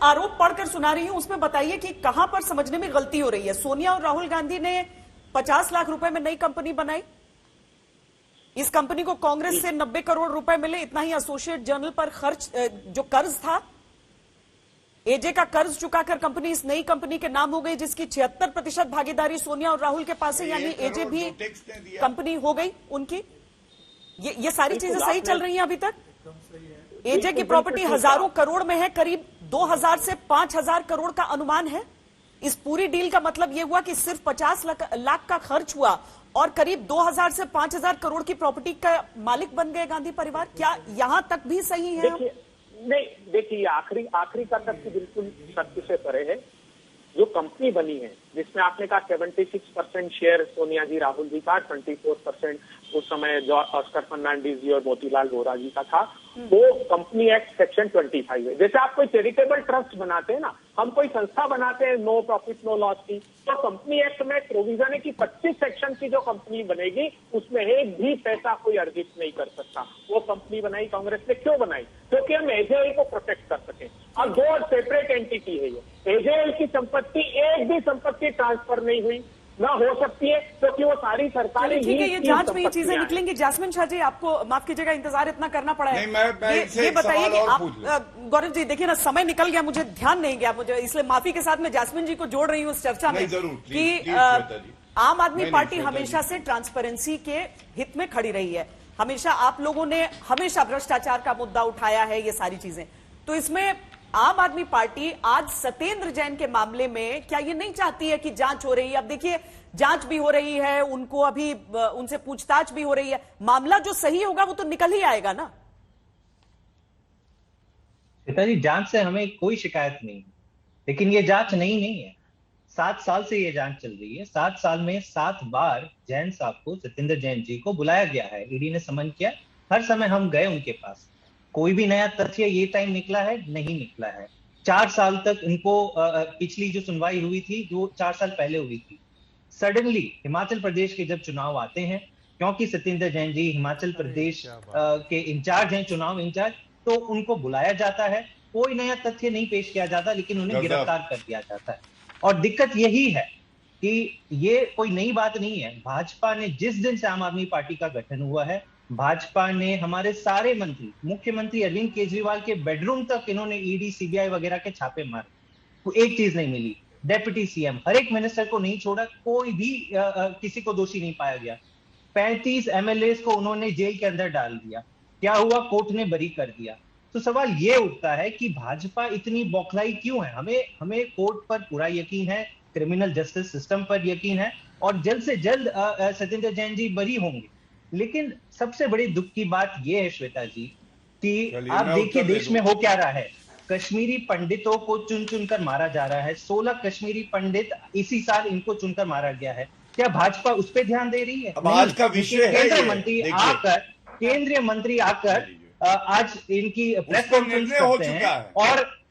आरोप पढ़कर सुना रही हूं, उसमें बताइए कि कहां पर समझने में गलती हो रही है। सोनिया और राहुल गांधी ने 50 लाख रुपए में नई कंपनी बनाई, इस कंपनी को कांग्रेस से 90 करोड़ रुपए मिले, इतना ही एसोसिएट जर्नल पर खर्च, जो कर्ज था, एजे का कर्ज चुकाकर कंपनी इस नई कंपनी के नाम हो गई, जिसकी 76% भागीदारी सोनिया और राहुल के पास है, यानी एजे भी कंपनी हो गई उनकी। ये सारी चीजें सही चल रही हैं अभी तक? एजे की प्रॉपर्टी हजारों करोड़ में है, करीब 2000 से 5000 करोड़ का अनुमान है। इस पूरी डील का मतलब यह हुआ कि सिर्फ 50 लाख का खर्च हुआ और करीब 2000 से 5000 करोड़ की प्रॉपर्टी का मालिक बन गए गांधी परिवार। क्या यहां तक भी सही है? नहीं, देखिए आखिरी का तथ्य बिल्कुल सत्य से परे है। जो कंपनी बनी है, जिसमें आपने कहा 76% शेयर सोनिया जी राहुल जी का, 24% उस समय जो ऑस्कर फर्नांडीज जी और मोतीलाल वोरा जी का था, वो कंपनी एक्ट सेक्शन 25 है। जैसे आप कोई चैरिटेबल ट्रस्ट बनाते हैं ना, हम कोई संस्था बनाते हैं नो प्रॉफिट नो लॉस की, तो कंपनी एक्ट में प्रोविजन है कि 25 सेक्शन की जो कंपनी बनेगी उसमें एक भी पैसा कोई अर्जित नहीं कर सकता। वो कंपनी बनाई कांग्रेस ने, क्यों बनाई? क्योंकि हम एजेएल को प्रोटेक्ट कर सकें। अब दो सेपरेट एंटिटी है ये। एजेएल की संपत्ति, एक भी संपत्ति ट्रांसफर नहीं हुई, ना हो सकती है, क्योंकि वो सारी सरकारी ठीक है, ये जांच में ये चीजें निकलेंगी। जासमिन शाह जी, आपको माफ कीजिएगा, इंतजार इतना करना पड़ा है। ये बताइए कि आप, गौरव जी देखिए ना, समय निकल गया, मुझे ध्यान नहीं गया, मुझे इसलिए माफी के साथ मैं जासमिन जी को जोड़ रही हूँ इस चर्चा में कि आम आदमी पार्टी हमेशा से ट्रांसपेरेंसी के हित में खड़ी रही है। हमेशा आप लोगों ने हमेशा भ्रष्टाचार का मुद्दा उठाया है, ये सारी चीजें। तो इसमें आम आदमी पार्टी आज सत्येंद्र जैन के मामले में क्या ये नहीं चाहती है कि जांच हो रही है? अब देखिए, जांच भी हो रही है, उनको अभी उनसे पूछताछ भी हो रही है, मामला जो सही होगा वो तो निकल ही आएगा ना। पिताजी, जांच से हमें कोई शिकायत नहीं है, लेकिन ये जांच नहीं है। 7 साल से ये जांच चल रही है। 7 साल में 7 बार जैन साहब को, सत्येंद्र जैन जी को बुलाया गया है, ईडी ने समन किया, हर समय हम गए उनके पास। कोई भी नया तथ्य ये टाइम निकला है? नहीं निकला है। 4 साल तक इनको पिछली जो सुनवाई हुई थी, जो 4 साल पहले हुई थी, सडनली हिमाचल प्रदेश के जब चुनाव आते हैं, क्योंकि सत्येंद्र जैन जी हिमाचल प्रदेश के इंचार्ज हैं, चुनाव इंचार्ज, तो उनको बुलाया जाता है, कोई नया तथ्य नहीं पेश किया जाता, लेकिन उन्हें गिरफ्तार कर दिया जाता है। और दिक्कत यही है कि ये कोई नई बात नहीं है। भाजपा ने जिस दिन से आम आदमी पार्टी का गठन हुआ है, भाजपा ने हमारे सारे मंत्री, मुख्यमंत्री अरविंद केजरीवाल के बेडरूम तक इन्होंने ईडी सीबीआई वगैरह के छापे मारे, तो एक चीज नहीं मिली। डेप्यूटी सीएम, हर एक मिनिस्टर को नहीं छोड़ा, कोई भी किसी को दोषी नहीं पाया गया। 35 एमएलए को उन्होंने जेल के अंदर डाल दिया। क्या हुआ? कोर्ट ने बरी कर दिया। तो सवाल ये उठता है कि भाजपा इतनी बौखलाई क्यों है? हमें कोर्ट पर पूरा यकीन है, क्रिमिनल जस्टिस सिस्टम पर यकीन है, और जल्द से जल्द सत्येंद्र जैन जी बरी होंगे। लेकिन सबसे बड़ी दुख की बात यह है श्वेता जी कि आप देखिए देश में हो क्या रहा है। कश्मीरी पंडितों को चुन चुनकर मारा जा रहा है। 16 कश्मीरी पंडित इसी साल इनको चुनकर मारा गया है। क्या भाजपा उस पर ध्यान दे रही है? आज का विषय है केंद्रीय मंत्री आकर आज इनकी प्रेस कॉन्फ्रेंस करते हैं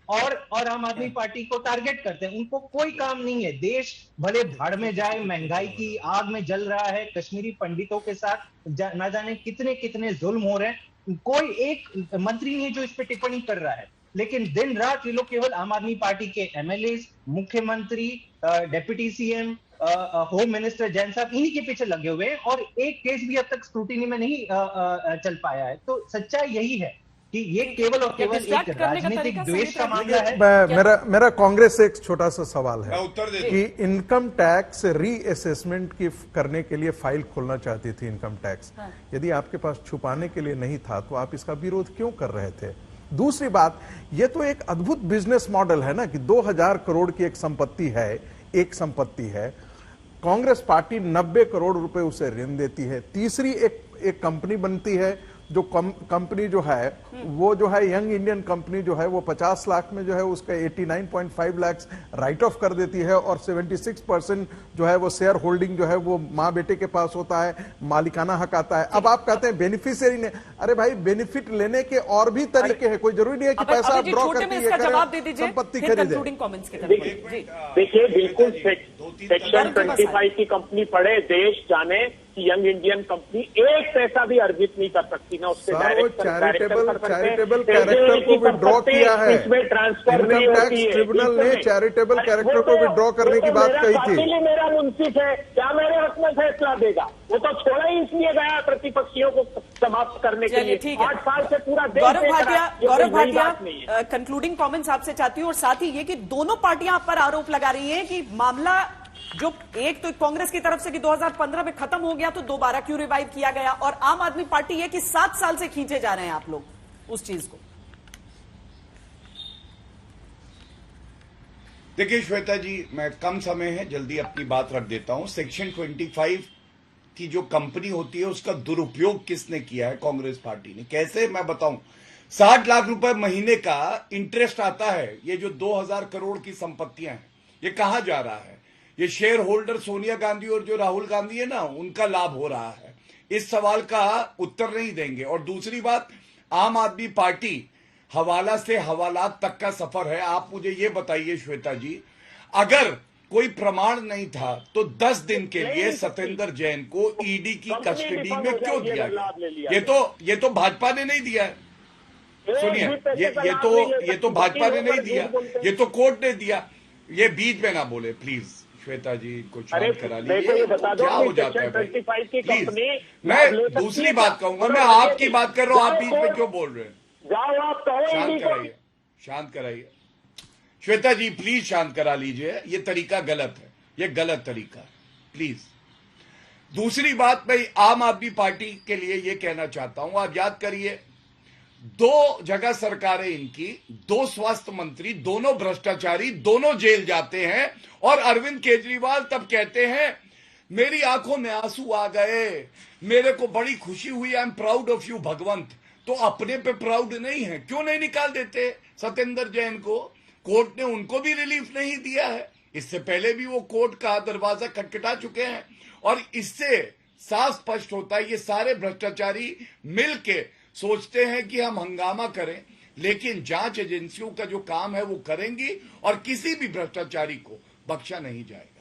और आम आदमी पार्टी को टारगेट करते हैं। उनको कोई काम नहीं है। देश भले भाड़ में जाए, महंगाई की आग में जल रहा है, कश्मीरी पंडितों के साथ ना जाने कितने कितने जुल्म हो रहे हैं, कोई एक मंत्री नहीं है जो इस पे टिप्पणी कर रहा है। लेकिन दिन रात ये लोग केवल आम आदमी पार्टी के एमएलए, मुख्यमंत्री, deputy CM, home minister Jain साहब, इन्हीं के पीछे लगे हुए हैं, और एक केस भी अब तक स्क्रूटिनी में नहीं चल पाया है। तो सच्चाई यही है कि ये केवल और केवल एक राजनीतिक द्वेष का मामला है। मेरा कांग्रेस से एक छोटा सा सवाल है कि इनकम टैक्स रीअसेसमेंट की करने के लिए फाइल खोलना चाहती थी इनकम टैक्स। यदि आपके पास छुपाने के लिए नहीं था तो आप इसका विरोध क्यों कर रहे थे? दूसरी बात, ये तो एक अद्भुत बिजनेस मॉडल है ना कि 2000 करोड़ की एक संपत्ति है, कांग्रेस पार्टी 90 करोड़ रुपए उसे ऋण देती है। तीसरी एक कंपनी बनती है, जो कंपनी जो है वो जो है यंग इंडियन कंपनी जो है वो 50 लाख में जो है उसका 89.5 लाख राइट ऑफ कर देती है, और 76% जो है वो शेयर होल्डिंग जो है वो माँ बेटे के पास होता है, मालिकाना हक आता है। अब आप कहते हैं बेनिफिशियरी ने, अरे भाई बेनिफिट लेने के और भी तरीके हैं, कोई जरूरी नहीं है कि पैसा आप ड्रॉ करके संपत्ति खरीदे। देखिए बिल्कुल सेक्शन 25 की कंपनी पढ़े, देश जाने कि यंग इंडियन कंपनी एक पैसा भी अर्जित नहीं कर सकती, ना उससे चैरिटेबल कैरेक्टर को विड्रॉ किया है। इसमें ट्रांसफर नहीं होती है। ट्रिब्यूनल ने चैरिटेबल कैरेक्टर को विड्रॉ करने की बात कही थी। मेरा मुंसिफ है, क्या मेरे हक में फैसला देगा? वो तो छोड़ा ही इसलिए गया प्रतिपक्षियों को समाप्त करने के लिए। 8 साल से पूरा देश गौरव भाटिया, कंक्लूडिंग कमेंट्स आपसे चाहती हूँ, और साथ ही ये कि दोनों पार्टियां आप पर आरोप लगा रही हैं कि मामला जो एक तो कांग्रेस की तरफ से कि 2015 में खत्म हो गया तो दोबारा क्यों रिवाइव किया गया, और आम आदमी पार्टी ये कि 7 साल से खींचे जा रहे हैं आप लोग उस चीज को। देखिए श्वेता जी, मैं कम समय है, जल्दी अपनी बात रख देता हूं। सेक्शन 25 की जो कंपनी होती है उसका दुरुपयोग किसने किया है? कांग्रेस पार्टी ने। कैसे, मैं बताऊं। 60 लाख रुपए महीने का इंटरेस्ट आता है। ये जो 2000 करोड़ की संपत्तियां हैं, ये कहां जा रहा है? ये शेयर होल्डर सोनिया गांधी और जो राहुल गांधी है ना, उनका लाभ हो रहा है। इस सवाल का उत्तर नहीं देंगे। और दूसरी बात, आम आदमी पार्टी हवाला से हवालात तक का सफर है। आप मुझे ये बताइए श्वेता जी, अगर कोई प्रमाण नहीं था तो 10 दिन के लिए सत्येंद्र जैन को ईडी की कस्टडी में क्यों दिया गया? ये तो भाजपा ने नहीं दिया है। सुनिए, ये तो भाजपा ने नहीं दिया, ये तो कोर्ट ने दिया। ये बीच में ना बोले प्लीज श्वेता जी, को शांत करा लीजिए। क्या हो जाता है प्लीज? मैं दूसरी बात कहूंगा, मैं आपकी बात कर रहा हूं, आप बीच में क्यों बोल रहे हैं? शांत कराइए, शांत कराइए श्वेता जी, प्लीज शांत करा लीजिए। ये तरीका गलत है, ये गलत तरीका है, प्लीज। दूसरी बात, मैं आम आदमी पार्टी के लिए ये कहना चाहता हूं, आप याद करिए 2 जगह सरकारें इनकी, 2 स्वास्थ्य मंत्री, दोनों भ्रष्टाचारी, दोनों जेल जाते हैं, और अरविंद केजरीवाल तब कहते हैं मेरी आंखों में आंसू आ गए, मेरे को बड़ी खुशी हुई, I am proud of you Bhagwant. तो अपने पे प्राउड नहीं है? क्यों नहीं निकाल देते सत्येंद्र जैन को? कोर्ट ने उनको भी रिलीफ नहीं दिया है। इससे पहले भी वो कोर्ट का दरवाजा खटखटा चुके हैं। और इससे साफ स्पष्ट होता है ये सारे भ्रष्टाचारी मिलके सोचते हैं कि हम हंगामा करें, लेकिन जांच एजेंसियों का जो काम है वो करेंगी और किसी भी भ्रष्टाचारी को बख्शा नहीं जाएगा।